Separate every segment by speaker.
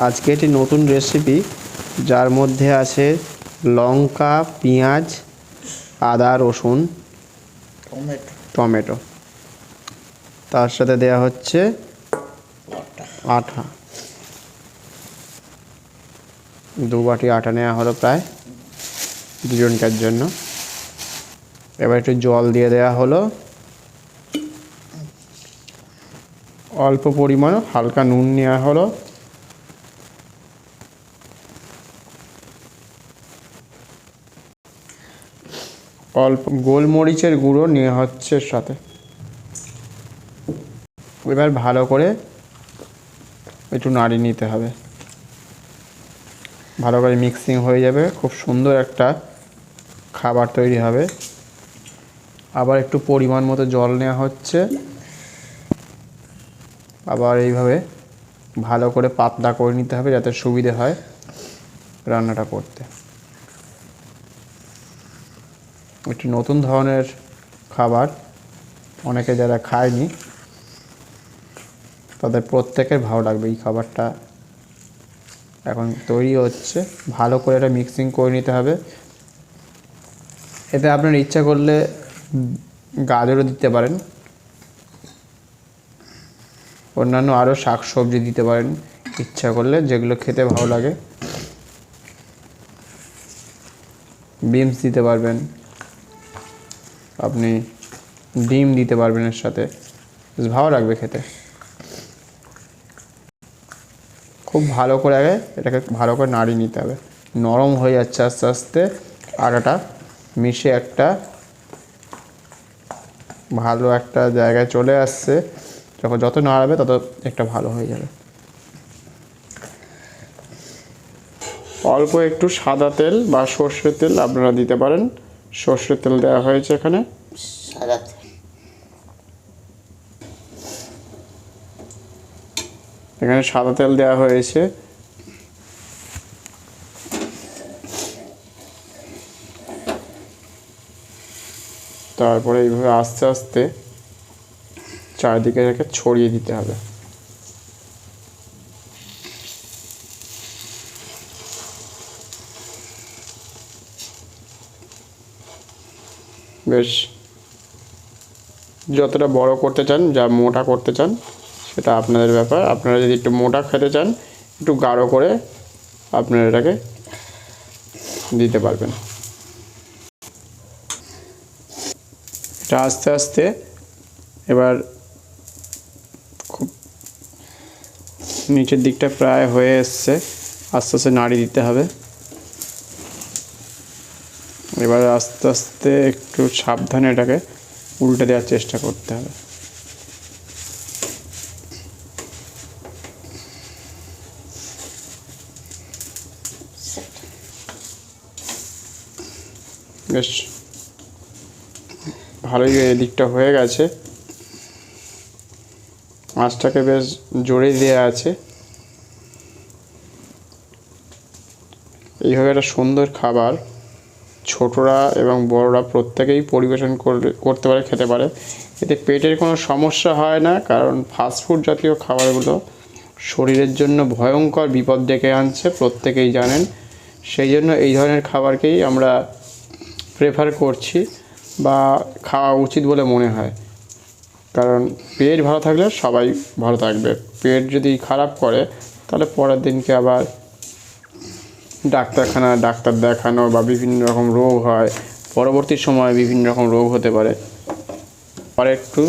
Speaker 1: আজকে একটি নতুন রেসিপি, যার মধ্যে আছে লঙ্কা, পেঁয়াজ, আদা, রসুন, টমেটো। তার সাথে দেয়া হচ্ছে আটা। 2 বাটি আটা নেওয়া হলো প্রায় দুজনকার জন্য। এবার একটু জল দিয়ে দেওয়া হলো, অল্প পরিমাণ হালকা নুন নেওয়া হলো, অল্প গোলমরিচের গুঁড়ো নেওয়া হচ্ছে সাথে। এবার ভালো করে একটু নাড়িয়ে নিতে হবে, ভালো করে মিক্সিং হয়ে যাবে, খুব সুন্দর একটা খাবার তৈরি হবে। আবার একটু পরিমাণ মতো জল নেওয়া হচ্ছে, আবার এইভাবে ভালো করে পাতলা করে নিতে হবে যাতে সুবিধে হয় রান্নাটা করতে। একটি নতুন ধরনের খাবার, অনেকে যারা খায়নি তাদের প্রত্যেকের ভালো লাগবে। এই খাবারটা এখন তৈরি হচ্ছে, ভালো করে এটা মিক্সিং করে নিতে হবে। এতে আপনার ইচ্ছা করলে গাজরও দিতে পারেন, অন্যান্য আরও শাক সবজি দিতে পারেন ইচ্ছা করলে, যেগুলো খেতে ভালো লাগে। বিনস দিতে পারবেন, আপনি ডিম দিতে পারবেন এর সাথে, বেশ ভালো লাগবে খেতে। খুব ভালো করে আগে এটাকে ভালো করে নাড়িয়ে নিতে হবে। নরম হয়ে যাচ্ছে আস্তে আস্তে, আটাটা মিশে একটা ভালো একটা জায়গায় চলে আসছে। যখন যত নাড়াবে তত একটা ভালো হয়ে যাবে। অল্প একটু সাদা তেল বা সর্ষের তেল আপনারা দিতে পারেন। সর্ষের তেল দেওয়া হয়েছে এখানে।
Speaker 2: সাদা তেল,
Speaker 1: এখানে সাদা তেল দেওয়া হয়েছে। তারপরে এইভাবে আস্তে আস্তে চারিদিকে রেখে ছড়িয়ে দিতে হবে। বেশ যতটা বড় করতে চান, যা মোটা করতে চান সেটা আপনাদের ব্যাপার। আপনারা যদি একটু মোটা খেতে চান, একটু গাঢ় করে আপনারা এটাকে দিতে পারবেন। এটা আস্তে আস্তে এবার খুব নিচের দিকটা প্রায় হয়ে এসছে, আস্তে আস্তে নাড়িয়ে দিতে হবে। এবার আস্তে আস্তে একটু সাবধানে এটাকে উল্টে দেওয়ার চেষ্টা করতে হবে। বেশ ভালোই এদিকটা হয়ে গেছে, মাছটাকে বেশ জোরে দেওয়া আছে। এইভাবে একটা সুন্দর খাবার ছোটরা এবং বড়রা প্রত্যেকেই পরিবেশন করতে পারে, খেতে পারে। এতে পেটের কোনো সমস্যা হয় না, কারণ ফাস্টফুড জাতীয় খাবারগুলো শরীরের জন্য ভয়ঙ্কর বিপদ ডেকে আনছে, প্রত্যেকেই জানেন। সেই জন্য এই ধরনের খাবারকেই আমরা প্রেফার করছি বা খাওয়া উচিত বলে মনে হয়। কারণ পেট ভালো থাকলে সবাই ভালো থাকবে। পেট যদি খারাপ করে তাহলে পরের দিনকে আবার ডাক্তার দেখানো বা বিভিন্ন রকম রোগ হয়, পরবর্তী সময়ে বিভিন্ন রকম রোগ হতে পারে। পরে একটু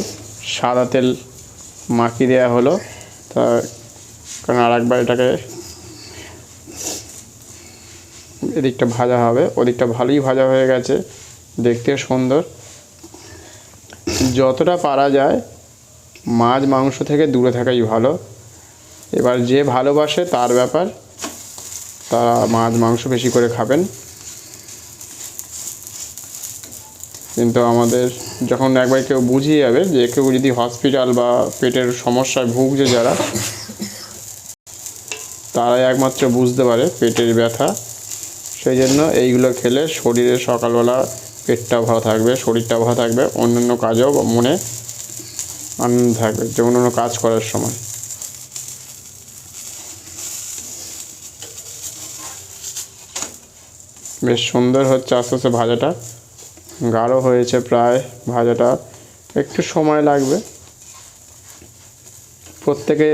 Speaker 1: সাদা তেল মাখিয়ে দেওয়া হলো, তা কারণ আর একবার এটাকে এদিকটা ভাজা হবে। ওদিকটা ভালোই ভাজা হয়ে গেছে, দেখতে সুন্দর। যতটা পারা যায় মাছ মাংস থেকে দূরে থাকাই ভালো। এবার যে ভালোবাসে তার ব্যাপার, তারা মাছ মাংস বেশি করে খাবেন। কিন্তু আমাদের যখন একবার কেউ বুঝিয়ে যাবে যে কেউ যদি হসপিটাল বা পেটের সমস্যায় ভুগছে যারা, তারাই একমাত্র বুঝতে পারে পেটের ব্যথা। সেই জন্য এইগুলো খেলে শরীরে সকালবেলা পেটটাও ভালো থাকবে, শরীরটাও ভালো থাকবে, অন্যান্য কাজেও মনে আনন্দ থাকবে, যে অন্যান্য কাজ করার সময়। বেশ সুন্দর হচ্ছে আস্তে আস্তে ভাজাটা, গাঢ় হয়েছে প্রায় ভাজাটা, একটু সময় লাগবে। প্রত্যেকে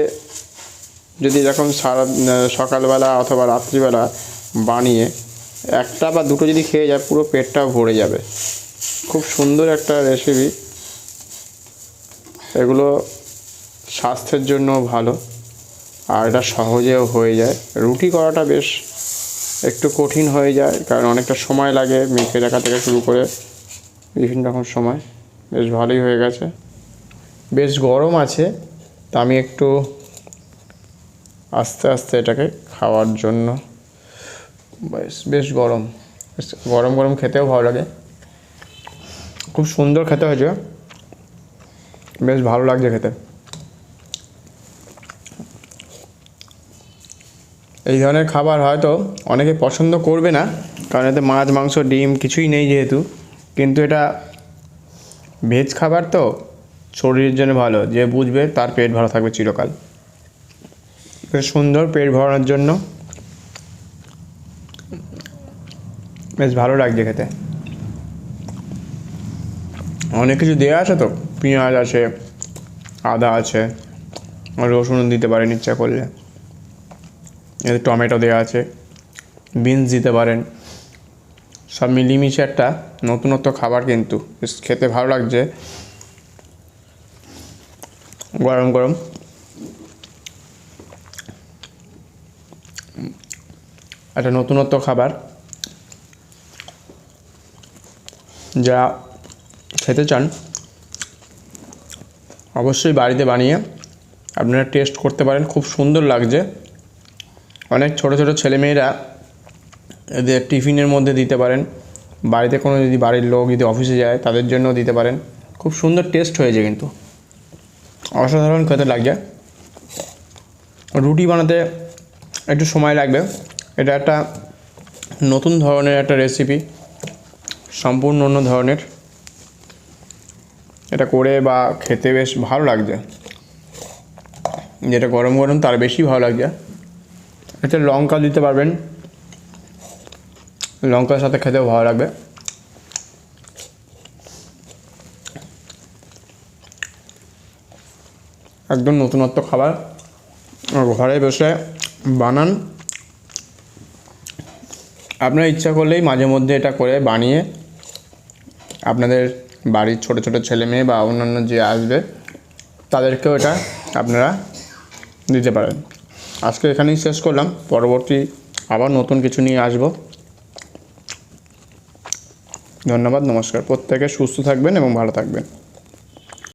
Speaker 1: যদি এরকম সকালবেলা অথবা রাত্রিবেলা বানিয়ে একটা বা দুটো যদি খেয়ে যায় পুরো পেটটা ভরে যাবে। খুব সুন্দর একটা রেসিপি, এগুলো স্বাস্থ্যের জন্য ভালো আর এটা সহজেও হয়ে যায়। রুটি করাটা বেশ একটু কঠিন হয়ে যায়, কারণ অনেকটা সময় লাগে মেখে রাখা থেকে শুরু করে বিভিন্ন রকম সময়। বেশ ভালোই হয়ে গেছে, বেশ গরম আছে, তা আমি একটু আস্তে আস্তে এটাকে খাওয়ার জন্য, বেশ গরম গরম গরম খেতেও ভালো লাগে। খুব সুন্দর খেতে হয়েছে, বেশ ভালো লাগছে খেতে। এই ধরনের খাবার হয়তো অনেকে পছন্দ করবে না, কারণ এতে মাছ মাংস ডিম কিছুই নেই যেহেতু, কিন্তু এটা ভেজ খাবার তো শরীরের জন্য ভালো, যে বুঝবে তার পেট ভালো থাকবে চিরকাল। বেশ সুন্দর, পেট ভরানোর জন্য বেশ ভালো লাগছে খেতে। অনেক কিছু দেওয়া আছে তো, পেঁয়াজ আছে, আদা আছে, রসুন দিতে পারেন ইচ্ছা করলে, এতে টমেটো দেওয়া আছে, বিনস দিতে পারেন। সব মিলিমিশে একটা নতুনত্ব খাবার, কিন্তু বেশ খেতে ভালো লাগছে। গরম গরম একটা নতুনত্ব খাবার, যা খেতে চান অবশ্যই বাড়িতে বানিয়ে আপনারা টেস্ট করতে পারেন। খুব সুন্দর লাগছে। অনেক ছোট ছোট ছেলেমেয়েরা এদের টিফিনের মধ্যে দিতে পারেন, বাড়িতে কোনো যদি বাড়ির লোক যদি অফিসে যায় তাদের জন্য দিতে পারেন। খুব সুন্দর টেস্ট হয়েছে, কিন্তু অসাধারণ খেতে লাগছে। রুটি বানাতে একটু সময় লাগবে, এটা একটা নতুন ধরনের একটা রেসিপি, সম্পূর্ণ অন্য ধরনের। এটা করে বা খেতে বেশ ভালো লাগছে, যেটা গরম গরম তার বেশি ভালো লাগছে। এতে লঙ্কা দিতে পারবেন, লঙ্কার সাথে খেতেও ভালো লাগবে। একদম নতুনত্ব খাবার, ঘরে বসে বানান। আপনারা ইচ্ছা করলেই মাঝে মধ্যে এটা করে বানিয়ে আপনাদের বাড়ির ছোট ছোট ছেলে মেয়ে বা অন্যান্য যে আসবে তাদেরকেও এটা আপনারা দিতে পারেন। আজকে এখানেই শেষ করলাম, পরবর্তী আবার নতুন কিছু নিয়ে আসব। ধন্যবাদ, নমস্কার। প্রত্যেকে সুস্থ থাকবেন এবং ভালো থাকবেন।